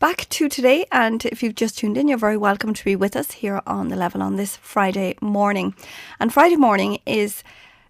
back to today, and if you've just tuned in, you're very welcome to be with us here on The Level on this Friday morning. And Friday morning is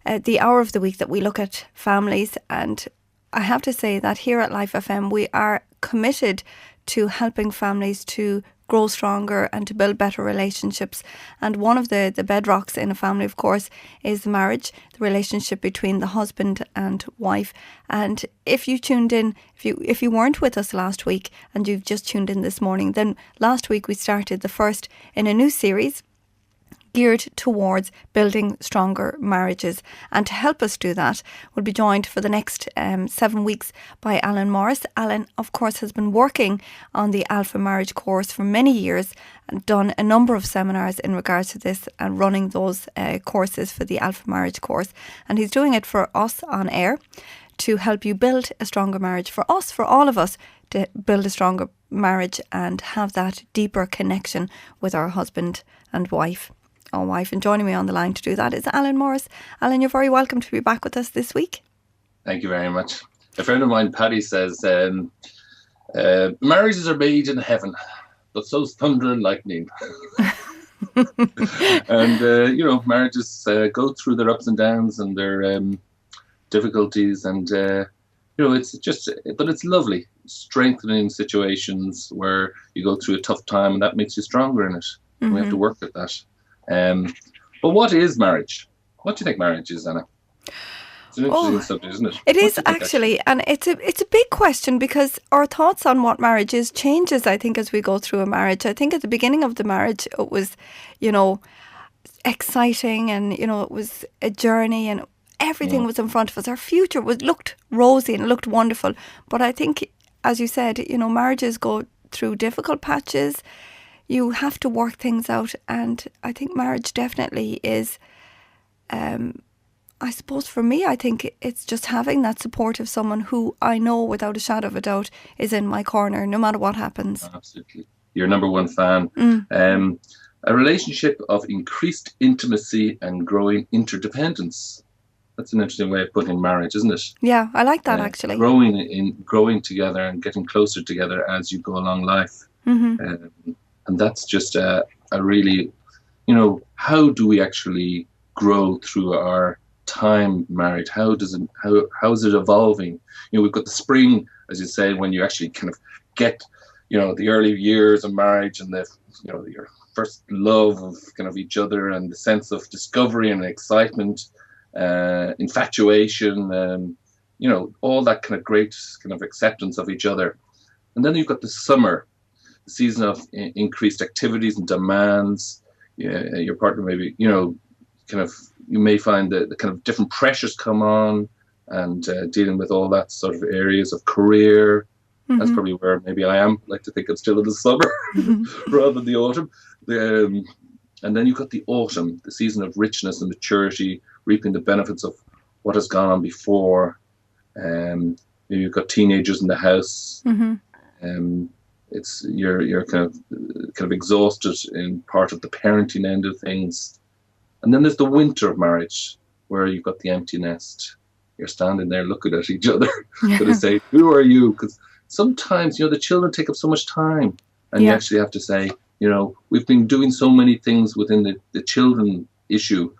the hour of the week that we look at families, and I have to say that here at Life FM we are committed to helping families to grow stronger and to build better relationships. And one of the bedrocks in a family, of course, is marriage, the relationship between the husband and wife. And if you tuned in, if you weren't with us last week and you've just tuned in this morning, then last week we started the first in a new series geared towards building stronger marriages. And to help us do that, we'll be joined for the next 7 weeks by Alan Morris. Alan, of course, has been working on the Alpha Marriage course for many years and done a number of seminars in regards to this and running those courses for the Alpha Marriage course. And he's doing it for us on air to help you build a stronger marriage, for us, for all of us, to build a stronger marriage and have that deeper connection with our husband and wife. And joining me on the line to do that is Alan Morris. Alan, you're very welcome to be back with us this week. Thank you very much. A friend of mine, Paddy, says marriages are made in heaven, but so's thunder and lightning. And marriages go through their ups and downs and their difficulties, and but it's lovely, strengthening situations where you go through a tough time, and that makes you stronger in it. Mm-hmm. We have to work with that. But what is marriage? What do you think marriage is, Anna? It's an interesting subject, isn't it? It is actually, and it's a big question, because our thoughts on what marriage is changes, I think, as we go through a marriage. I think at the beginning of the marriage it was, exciting, and it was a journey, and everything was in front of us. Our future looked rosy and it looked wonderful. But I think, as you said, marriages go through difficult patches. You have to work things out, and I think marriage definitely is, I suppose for me, I think it's just having that support of someone who I know without a shadow of a doubt is in my corner no matter what happens. Absolutely. Your number one fan. A relationship of increased intimacy and growing interdependence. That's an interesting way of putting marriage, isn't it? Yeah, I like that actually. Growing together and getting closer together as you go along life. Mm-hmm. And that's just a really, how do we actually grow through our time married? How is it evolving? We've got the spring, as you say, when you actually kind of get, the early years of marriage and your first love of kind of each other and the sense of discovery and excitement, infatuation, all that kind of great kind of acceptance of each other. And then you've got the summer, season of increased activities and demands. Your partner maybe, you may find that the kind of different pressures come on, and dealing with all that sort of areas of career. Mm-hmm. That's probably where maybe I am. Like to think I'm still in the summer rather than the autumn. And then you've got the autumn, the season of richness and maturity, reaping the benefits of what has gone on before. Maybe you've got teenagers in the house. Mm-hmm. It's you're kind of exhausted in part of the parenting end of things. And then there's the winter of marriage, where you've got the empty nest. You're standing there looking at each other. So they say, who are you? Because sometimes, the children take up so much time, and you actually have to say, we've been doing so many things within the children issue,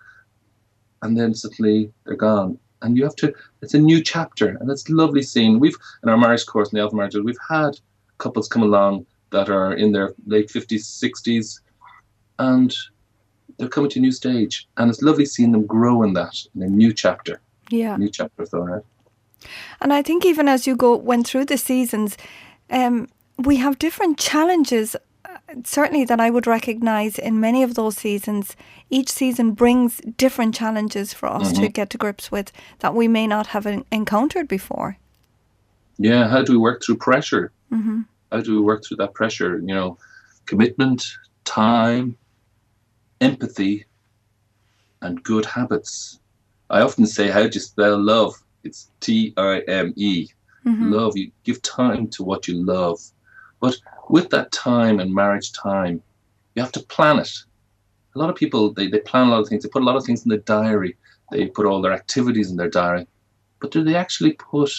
and then suddenly they're gone. And you have to, it's a new chapter, and it's lovely seeing. We've, in our marriage course, in the Alpha Marriage, we've had couples come along that are in their late 50s, 60s, and they're coming to a new stage. And it's lovely seeing them grow in that, in a new chapter. Yeah. A new chapter of their life. And I think even as you went through the seasons, we have different challenges, certainly that I would recognise in many of those seasons. Each season brings different challenges for us to get to grips with that we may not have encountered before. Yeah, how do we work through pressure? Mm-hmm. How do we work through that pressure? Commitment, time, empathy, and good habits. I often say, how do you spell love? It's Time. Mm-hmm. Love, you give time to what you love. But with that time and marriage time, you have to plan it. A lot of people, they plan a lot of things. They put a lot of things in their diary. They put all their activities in their diary. But do they actually put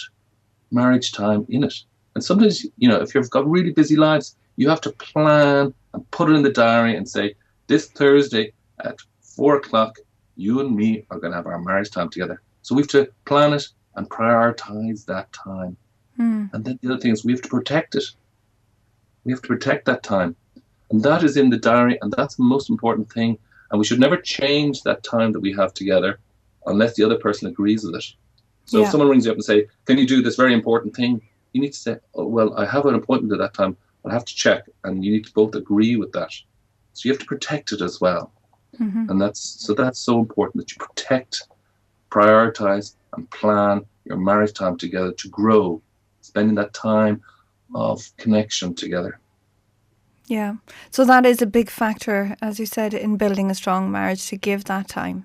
marriage time in it? And sometimes, if you've got really busy lives, you have to plan and put it in the diary and say, this Thursday at 4 o'clock, you and me are going to have our marriage time together. So we have to plan it and prioritize that time. And then the other thing is we have to protect it. We have to protect that time. And that is in the diary, and that's the most important thing. And we should never change that time that we have together unless the other person agrees with it. So if someone rings you up and say, can you do this very important thing? You need to say, oh, well, I have an appointment at that time. I'll have to check. And you need to both agree with that. So you have to protect it as well. And that's so important that you protect, prioritize, and plan your marriage time together to grow, spending that time of connection together. Yeah. So that is a big factor, as you said, in building a strong marriage, to give that time.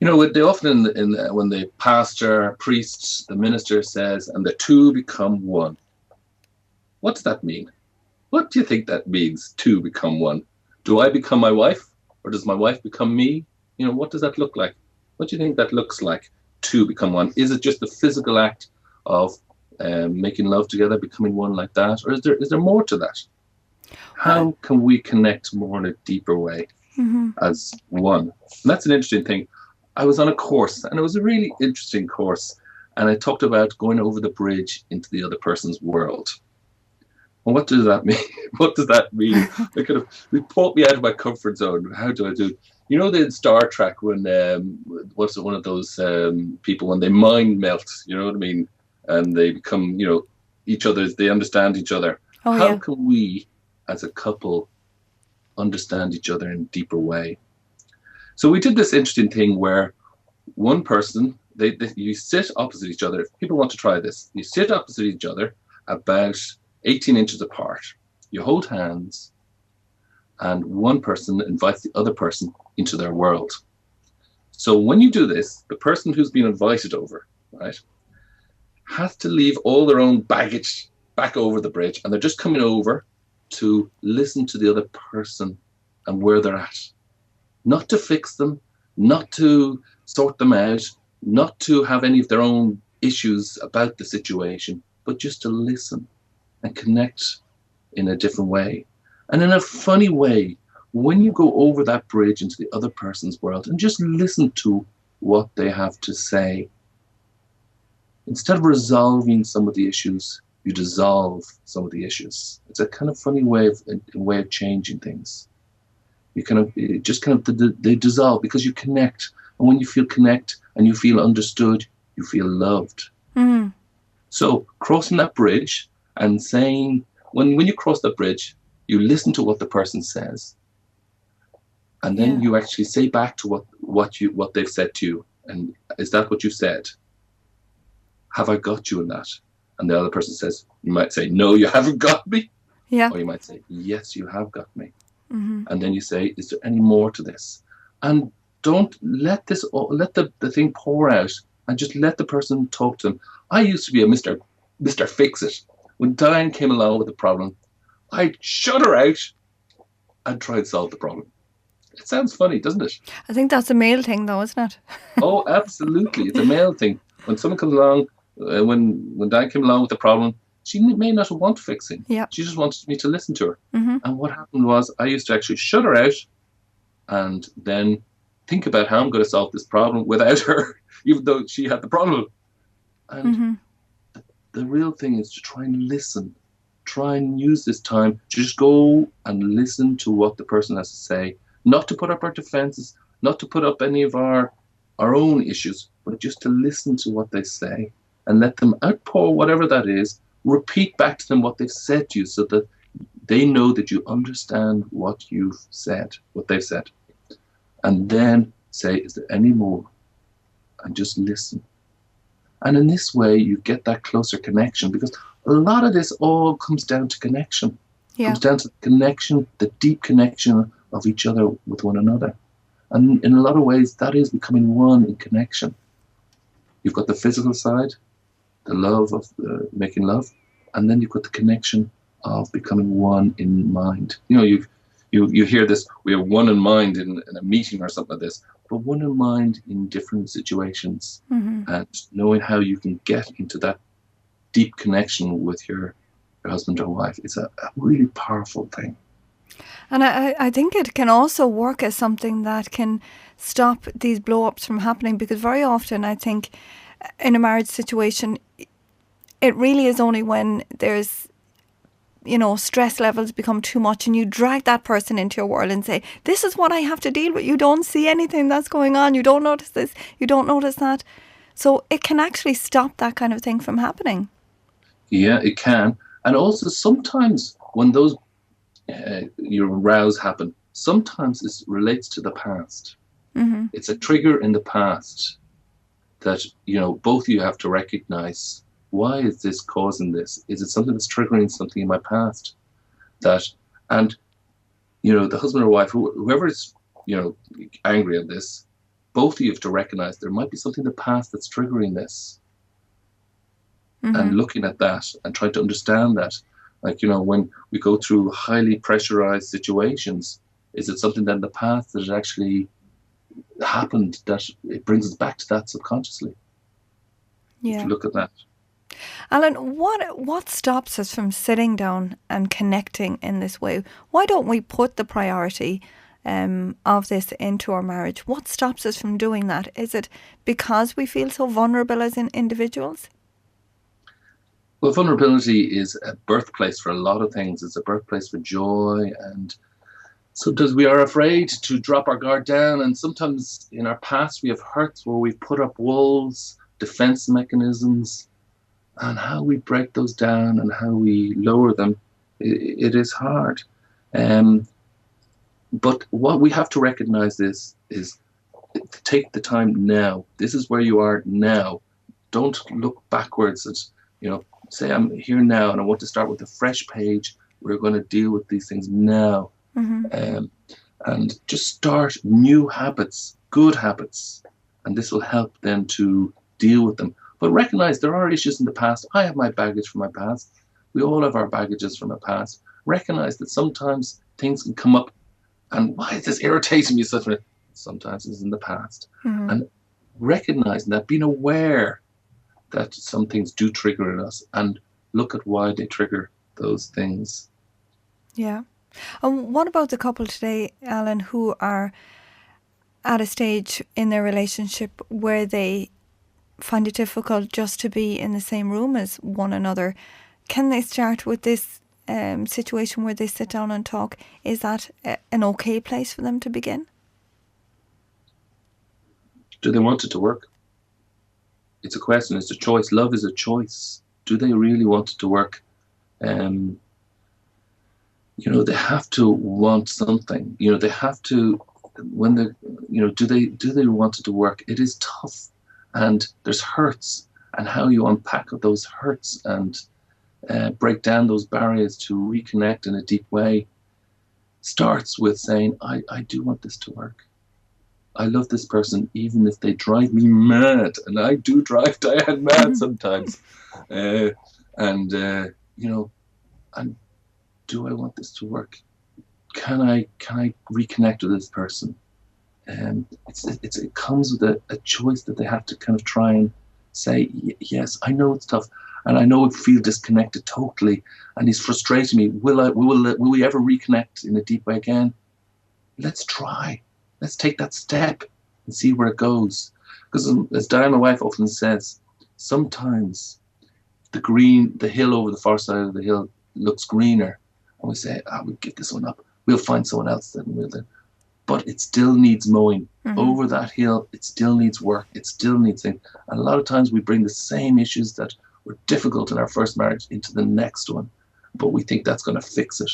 They often, when the pastor, priest, the minister says, and the two become one. What does that mean? What do you think that means, two become one? Do I become my wife? Or does my wife become me? What does that look like? What do you think that looks like, two become one? Is it just the physical act of making love together, becoming one like that? Or is there more to that? How can we connect more in a deeper way as one? And that's an interesting thing. I was on a course, and it was a really interesting course, and I talked about going over the bridge into the other person's world. Well, what does that mean? What does that mean? It put me out of my comfort zone. How do I do? In Star Trek when one of those people when they mind melt, you know what I mean, and they become each other's. They understand each other. How can we, as a couple, understand each other in a deeper way? So we did this interesting thing where one person, you sit opposite each other. If people want to try this, you sit opposite each other about 18 inches apart. You hold hands, and one person invites the other person into their world. So when you do this, the person who's been invited over, right, has to leave all their own baggage back over the bridge, and they're just coming over to listen to the other person and where they're at. Not to fix them, not to sort them out, not to have any of their own issues about the situation, but just to listen and connect in a different way. And in a funny way, when you go over that bridge into the other person's world and just listen to what they have to say, instead of resolving some of the issues, you dissolve some of the issues. It's a kind of funny way of changing things. They dissolve because you connect. And when you feel connect and you feel understood, you feel loved. So crossing that bridge and saying, when you cross that bridge, you listen to what the person says. And then you actually say back to what they've said to you. And is that what you said? Have I got you in that? And the other person says, you might say, no, you haven't got me. Yeah. Or you might say, yes, you have got me. And then you say, is there any more to this? And don't let the thing pour out, and just let the person talk to them. I used to be a Mr. Fix-It. When Diane came along with a problem, I'd shut her out and try and solve the problem. It sounds funny, doesn't it? I think that's a male thing, though, isn't it? Oh, absolutely. It's a male thing. When someone comes along, when Diane came along with a problem, she may not want fixing. Yeah. She just wanted me to listen to her. And what happened was I used to actually shut her out and then think about how I'm going to solve this problem without her, even though she had the problem. And the real thing is to try and listen. Try and use this time to just go and listen to what the person has to say. Not to put up our defenses, not to put up any of our own issues, but just to listen to what they say and let them outpour whatever that is. Repeat back to them what they've said to you so that they know that you understand what they've said. And then say, is there any more? And just listen. And in this way, you get that closer connection, because a lot of this all comes down to connection. It comes down to the connection, the deep connection of each other with one another. And in a lot of ways, that is becoming one in connection. You've got the physical side, the love of making love, and then you've got the connection of becoming one in mind. You hear this, we are one in mind in a meeting or something like this, but one in mind in different situations, and knowing how you can get into that deep connection with your husband or wife. It's a really powerful thing. And I think it can also work as something that can stop these blow-ups from happening, because very often I think in a marriage situation, it really is only when there's, stress levels become too much and you drag that person into your world and say, this is what I have to deal with. You don't see anything that's going on. You don't notice this. You don't notice that. So it can actually stop that kind of thing from happening. Yeah, it can. And also sometimes when those your rows happen, sometimes it relates to the past. Mm-hmm. It's a trigger in the past that, both of you have to recognize, why is this causing this? Is it something that's triggering something in my past? And the husband or wife, whoever is, angry at this, both of you have to recognize there might be something in the past that's triggering this. Mm-hmm. And looking at that and trying to understand that. Like, when we go through highly pressurized situations, is it something that in the past that it actually happened that it brings us back to that subconsciously? Yeah. If you look at that. Alan, what stops us from sitting down and connecting in this way? Why don't we put the priority of this into our marriage? What stops us from doing that? Is it because we feel so vulnerable as individuals? Well, vulnerability is a birthplace for a lot of things. It's a birthplace for joy, and sometimes we are afraid to drop our guard down, and sometimes in our past we have hurts where we've put up walls, defense mechanisms, and how we break those down and how we lower them, it is hard. But what we have to recognize is to take the time now. This is where you are now. Don't look backwards at, say I'm here now and I want to start with a fresh page. We're going to deal with these things now. Mm-hmm. And just start new habits, good habits. And this will help then to deal with them. But recognize there are issues in the past. I have my baggage from my past. We all have our baggages from our past. Recognize that sometimes things can come up and why is this irritating me? Sometimes it's in the past. Mm-hmm. And recognizing that, being aware that some things do trigger in us and look at why they trigger those things. Yeah. And what about the couple today, Alan, who are at a stage in their relationship where they find it difficult just to be in the same room as one another? Can they start with this situation where they sit down and talk? Is that an okay place for them to begin? Do they want it to work? It's a question. It's a choice. Love is a choice. Do they really want it to work? They have to want something. They have to, when they, do they want it to work? It is tough, and there's hurts, and how you unpack those hurts and break down those barriers to reconnect in a deep way starts with saying, I do want this to work. I love this person, even if they drive me mad. And I do drive Diane mad sometimes. And do I want this to work? Can I reconnect with this person? It comes with a choice that they have to kind of try and say, yes, I know it's tough. And I know I feel disconnected totally. And he's frustrating me. Will we ever reconnect in a deep way again? Let's try. Let's take that step and see where it goes. Because as Diane, my wife, often says, sometimes the hill over the far side of the hill looks greener. And we say, we'll give this one up. We'll find someone else then. But it still needs mowing. Mm-hmm. Over that hill, it still needs work. It still needs things. And a lot of times we bring the same issues that were difficult in our first marriage into the next one. But we think that's going to fix it.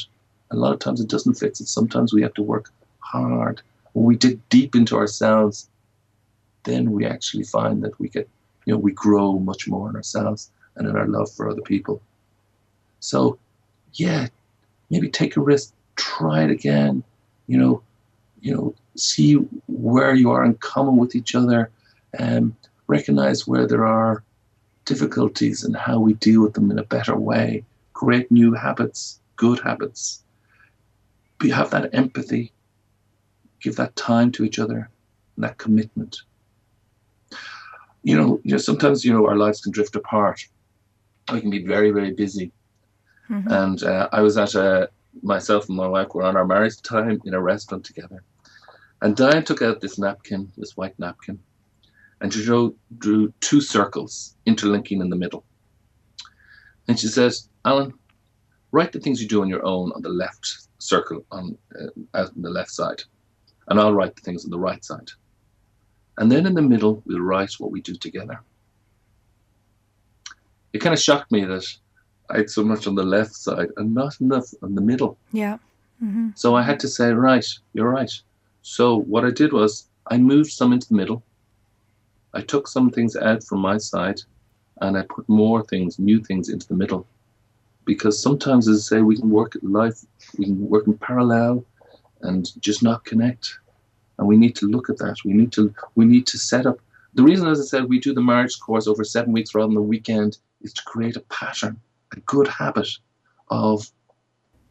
A lot of times it doesn't fix it. Sometimes we have to work hard. When we dig deep into ourselves, then we actually find that we grow much more in ourselves and in our love for other people. So, yeah, maybe take a risk, try it again, see where you are in common with each other, and recognize where there are difficulties and how we deal with them in a better way, create new habits, good habits, have that empathy, give that time to each other, and that commitment. Sometimes, our lives can drift apart. we can be very, very busy. Mm-hmm. And I was at myself and my wife were on our marriage time in a restaurant together. And Diane took out this napkin, this white napkin, and she drew two circles interlinking in the middle. And she said, Alan, write the things you do on your own on the left circle out on the left side. And I'll write the things on the right side. And then in the middle, we'll write what we do together. It kind of shocked me that I had so much on the left side and not enough on the middle. Yeah. Mm-hmm. So I had to say, right, you're right. So what I did was I moved some into the middle. I took some things out from my side and I put more things, new things into the middle. Because sometimes, as I say, we can work in parallel and just not connect. And we need to look at that. We need to set up. The reason, as I said, we do the marriage course over 7 weeks rather than the weekend is to create a pattern, a good habit of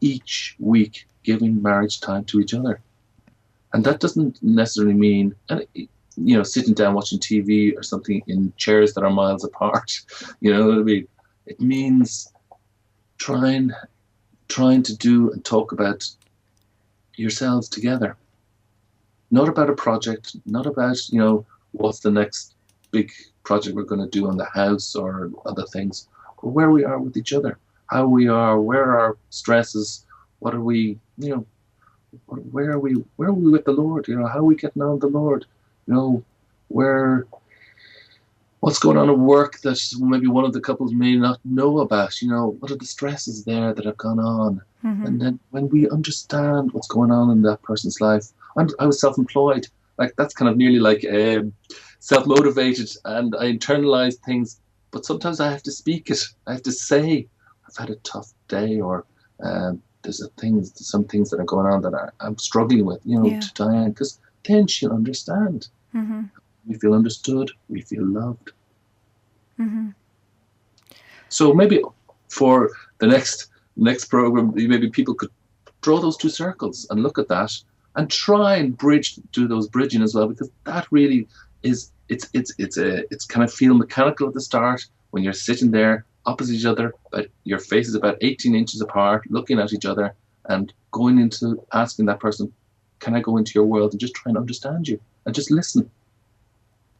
each week giving marriage time to each other. And that doesn't necessarily mean, sitting down watching TV or something in chairs that are miles apart. You know what I mean? It means trying to do and talk about yourselves together. Not about a project, not about, what's the next big project we're going to do on the house or other things, but where we are with each other, how we are, where are our stresses, what are we, where are we with the Lord, how are we getting on with the Lord, what's going on at work that maybe one of the couples may not know about, what are the stresses there that have gone on. Mm-hmm. And then when we understand what's going on in that person's life, I was self-employed, like that's kind of nearly like self-motivated, and I internalize things, but sometimes I have to speak it. I have to say, I've had a tough day, or there's some things that are going on that I'm struggling with, to Diane, because then she'll understand. Mm-hmm. We feel understood, we feel loved. Mm-hmm. So maybe for the next program, maybe people could draw those two circles and look at that and try and do those bridging as well, because that really is, it's kind of feel mechanical at the start when you're sitting there opposite each other, but your face is about 18 inches apart, looking at each other and going into asking that person, can I go into your world and just try and understand you and just listen?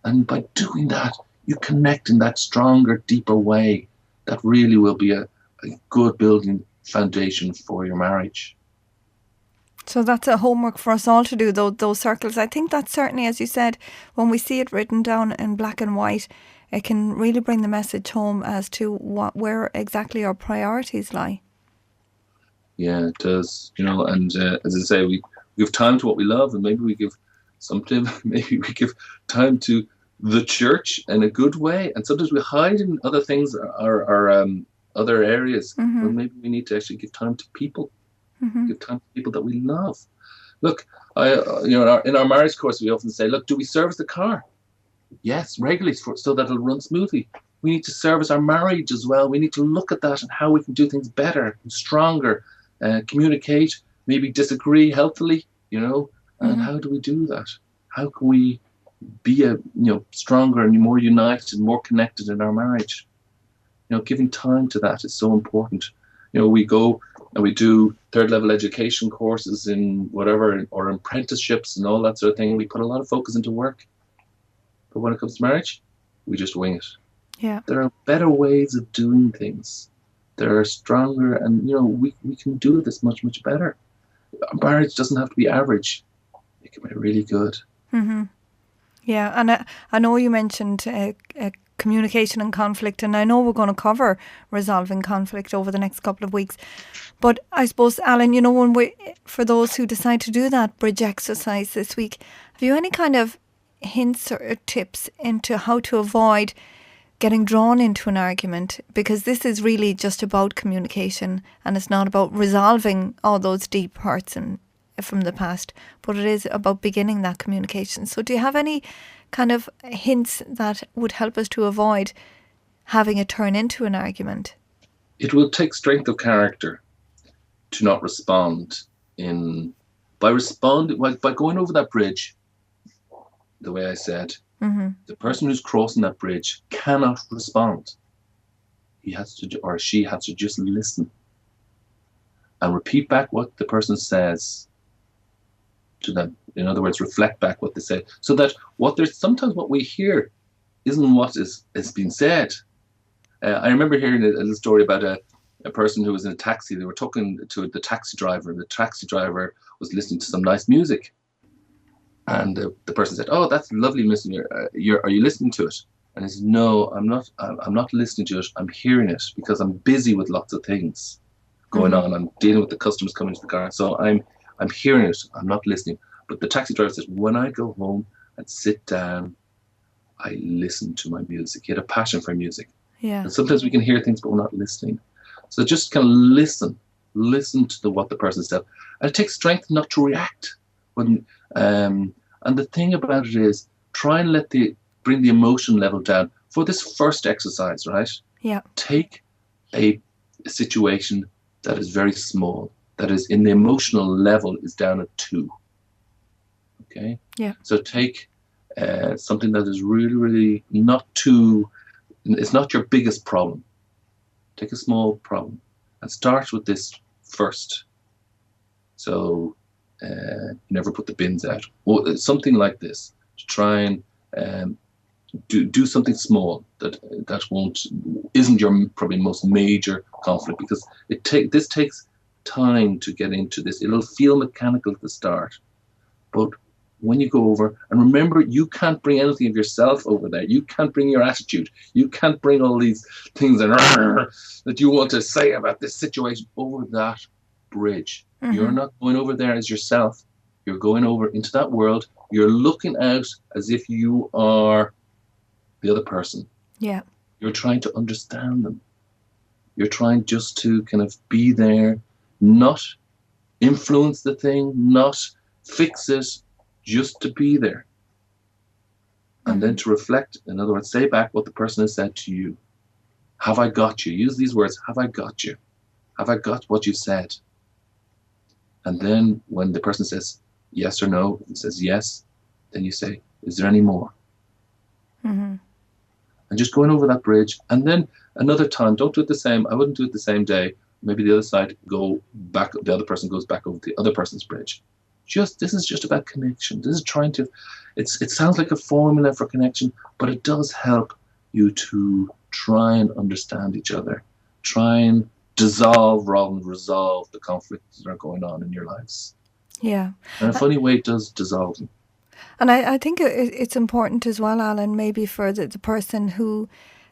And by doing that, you connect in that stronger, deeper way that really will be a good building foundation for your marriage. So that's a homework for us all to do, those circles. I think that certainly, as you said, when we see it written down in black and white, it can really bring the message home as to where exactly our priorities lie. Yeah, it does. And as I say, we give time to what we love, and maybe we give time to the church in a good way, and sometimes we hide in other things or other areas. Mm-hmm. But maybe we need to actually give time to people. Mm-hmm. Give time to people that we love. Look, in our marriage course, we often say, look, do we service the car? Yes, regularly, so that it'll run smoothly. We need to service our marriage as well. We need to look at that and how we can do things better and stronger, communicate, maybe disagree healthily, and how do we do that? How can we be stronger and more united, more connected in our marriage? Giving time to that is so important. We go and we do third level education courses in whatever, or apprenticeships and all that sort of thing. We put a lot of focus into work. But when it comes to marriage, we just wing it. Yeah. There are better ways of doing things. There are stronger, and we can do this much, much better. Marriage doesn't have to be average. It can be really good. Mm-hmm. Yeah, and I know you mentioned communication and conflict, and I know we're going to cover resolving conflict over the next couple of weeks. But I suppose, Alan, for those who decide to do that bridge exercise this week, have you any kind of hints or tips into how to avoid getting drawn into an argument? Because this is really just about communication, and it's not about resolving all those deep hurts from the past, but it is about beginning that communication. So do you have any kind of hints that would help us to avoid having it turn into an argument? It will take strength of character to not respond by going over that bridge, the way I said. Mm-hmm. The person who's crossing that bridge cannot respond. he has to, or she has to just listen and repeat back what the person says to them. In other words, reflect back what they say, so that sometimes what we hear isn't what is being said. I remember hearing a little story about a person who was in a taxi. They were talking to the taxi driver, and the taxi driver was listening to some nice music. And the person said, "Oh, that's lovely music. Are you listening to it?" And he said, "No, I'm not. I'm not listening to it. I'm hearing it because I'm busy with lots of things going on. I'm dealing with the customers coming to the car, so I'm hearing it. I'm not listening." But the taxi driver says, "When I go home and sit down, I listen to my music." He had a passion for music. Yeah. And sometimes we can hear things, but we're not listening. So just kind of listen to what the person said. And it takes strength not to react. And the thing about it is, try and bring the emotion level down for this first exercise, right? Yeah. Take a situation that is very small, that is in the emotional level is down at 2. Okay? Yeah. So take something that is really, really not too, it's not your biggest problem. Take a small problem and start with this first. So you never put the bins out, or something like this, to try and do something small that isn't your probably most major conflict, because this takes time to get into this. It'll feel mechanical at the start, but when you go over, and remember, you can't bring anything of yourself over there. You can't bring your attitude. You can't bring all these things that you want to say about this situation over that bridge. Mm-hmm. You're not going over there as yourself. You're going over into that world. You're looking out as if you are the other person. Yeah. You're trying to understand them. You're trying just to kind of be there, not influence the thing, not fix it, just to be there. And then to reflect, in other words, say back what the person has said to you. Have I got you? Use these words. Have I got you? Have I got what you said? And then when the person says yes or no, if it says yes, then you say, is there any more? Mm-hmm. And just going over that bridge. And then another time, don't do it the same. I wouldn't do it the same day. Maybe the other side go back, the other person goes back over the other person's bridge. This is just about connection. This is trying to, it sounds like a formula for connection, but it does help you to try and understand each other. Try and dissolve rather than resolve the conflicts that are going on in your lives. Yeah. In a funny way, it does dissolve them. And I think it's important as well, Alan, maybe for the person who,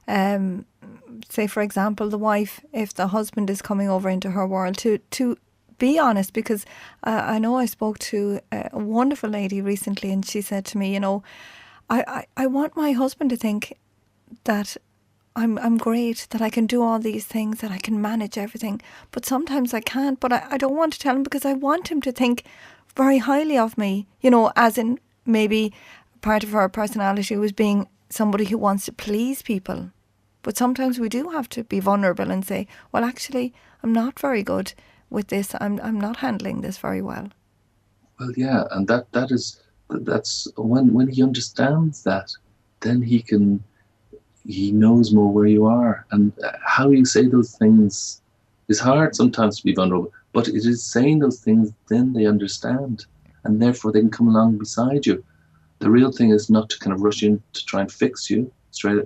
say, for example, the wife, if the husband is coming over into her world, to be honest, because I know I spoke to a wonderful lady recently, and she said to me, I want my husband to think that I'm great, that I can do all these things, that I can manage everything, but sometimes I can't. But I don't want to tell him, because I want him to think very highly of me, as in maybe part of her personality was being somebody who wants to please people. But sometimes we do have to be vulnerable and say, well, actually, I'm not very good with this. I'm not handling this very well. Well, yeah, and that's when he understands that, then he knows more where you are, and how you say those things is hard sometimes to be vulnerable, but it is saying those things, then they understand, and therefore they can come along beside you. The real thing is not to kind of rush in to try and fix you straight,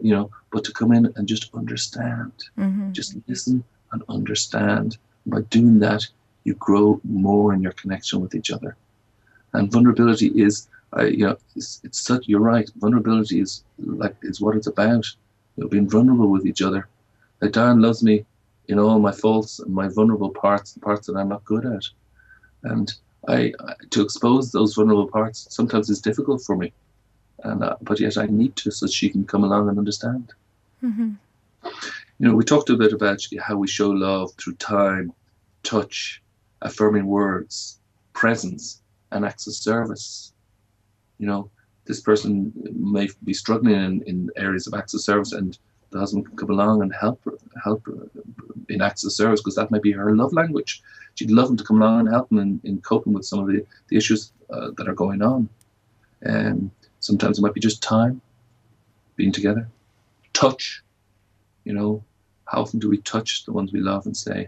but to come in and just understand. Mm-hmm. Just listen and understand. By doing that, you grow more in your connection with each other. And vulnerability is, it's such. You're right. Vulnerability is what it's about. Being vulnerable with each other. Like, Darren loves me in all my faults and my vulnerable parts, the parts that I'm not good at, and I to expose those vulnerable parts sometimes is difficult for me, and but yet I need to, so she can come along and understand. Mm-hmm. We talked a bit about how we show love through time, touch, affirming words, presence, and acts of service. This person may be struggling in areas of acts of service, and the husband can come along and help in acts of service, because that may be her love language. She'd love him to come along and help him in coping with some of the issues that are going on. Sometimes it might be just time, being together, touch, How often do we touch the ones we love and say,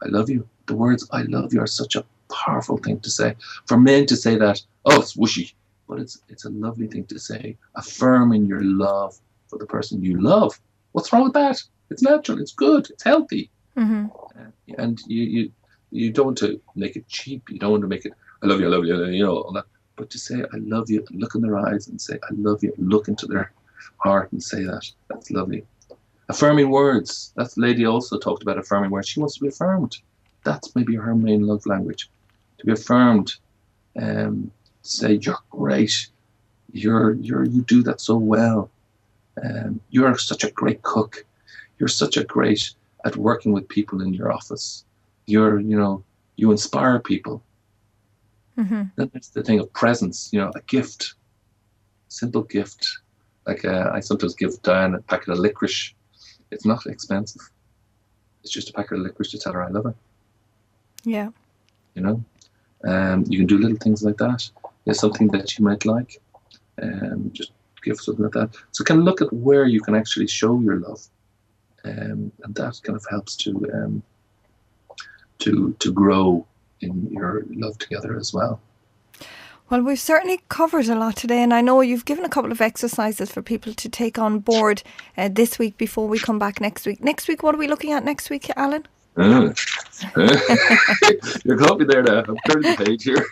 I love you? The words I love you are such a powerful thing to say. For men to say that, oh, it's whooshy, but it's a lovely thing to say. Affirming your love for the person you love. What's wrong with that? It's natural, it's good, it's healthy. Mm-hmm. And you don't want to make it cheap. You don't want to make it, I love you, all that. But to say, I love you, and look in their eyes and say, I love you, look into their heart and say that. That's lovely. Affirming words. That lady also talked about affirming words. She wants to be affirmed. That's maybe her main love language. To be affirmed. Say, you're great. You do that so well. You're such a great cook. You're such a great at working with people in your office. You inspire people. Mm-hmm. Then there's the thing of presence, a gift, simple gift. Like I sometimes give Diane a packet of licorice. It's not expensive. It's just a packet of licorice to tell her I love her. Yeah. You can do little things like that. There's something that you might like. Just give something like that. So kind of look at where you can actually show your love. And that kind of helps to grow in your love together as well. Well, we've certainly covered a lot today, and I know you've given a couple of exercises for people to take on board this week before we come back next week. Next week, what are we looking at next week, Alan? You caught me there now. I'm turning the page here.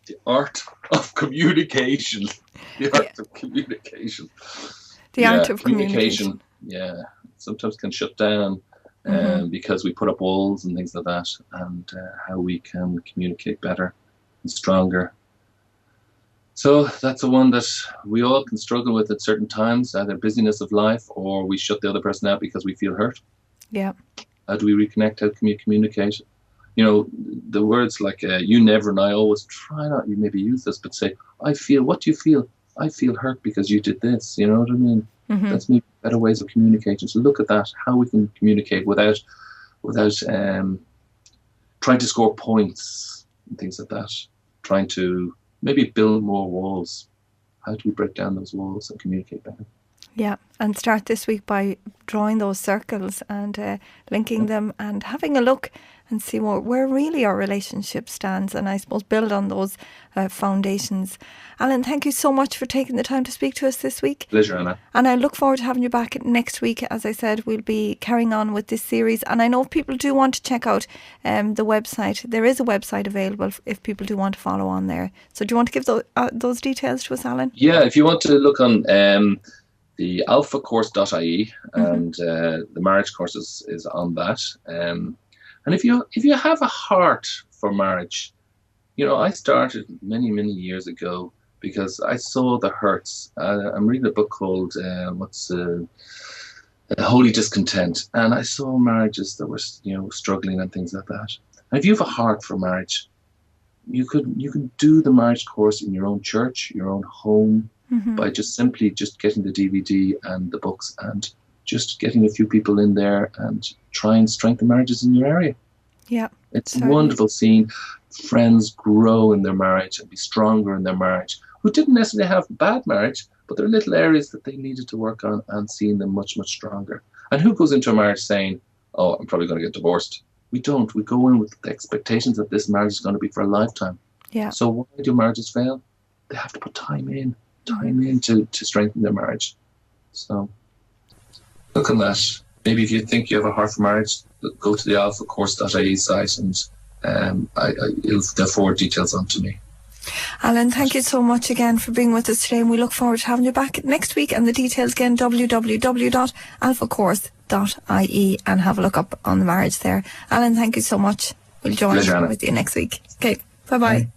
The art of communication. The art of communication. The art of communication. Yeah, sometimes can shut down. Because we put up walls and things like that, and how we can communicate better and stronger. So that's the one that we all can struggle with at certain times, either busyness of life or we shut the other person out because we feel hurt. Yeah. How do we reconnect? How can we communicate? The words like you never, and I always try not, you maybe use this, but say, I feel, what do you feel? I feel hurt because you did this, you know what I mean? Mm-hmm. That's maybe better ways of communicating. So look at that, how we can communicate without trying to score points and things like that. Trying to maybe build more walls. How do we break down those walls and communicate better? Yeah, and start this week by drawing those circles and linking them and having a look and see where really our relationship stands, and I suppose build on those foundations. Alan, thank you so much for taking the time to speak to us this week. Pleasure, Anna. And I look forward to having you back next week. As I said, we'll be carrying on with this series, and I know if people do want to check out the website, there is a website available if people do want to follow on there. So do you want to give those details to us, Alan? Yeah, if you want to look on the alphacourse.ie, and the marriage course is on that. And if you have a heart for marriage, I started many years ago because I saw the hurts. I'm reading a book called Holy Discontent, and I saw marriages that were struggling and things like that. And if you have a heart for marriage, you can do the marriage course in your own church, your own home, by just simply getting the DVD and the books and just getting a few people in there and try and strengthen marriages in your area. Yeah, it's wonderful seeing friends grow in their marriage and be stronger in their marriage, who didn't necessarily have bad marriage, but there are little areas that they needed to work on and seeing them much stronger. And who goes into a marriage saying, oh, I'm probably going to get divorced? We don't. We go in with the expectations that this marriage is going to be for a lifetime. Yeah. So why do marriages fail? They have to put time in to strengthen their marriage. So look at that. Maybe if you think you have a heart for marriage, go to the alphacourse.ie site and they'll forward details on to me. Alan, thank you so much again for being with us today, and we look forward to having you back next week. And the details again, www.alphacourse.ie, and have a look up on the marriage there. Alan, thank you so much. We'll join with you next week. Okay, bye-bye. Bye.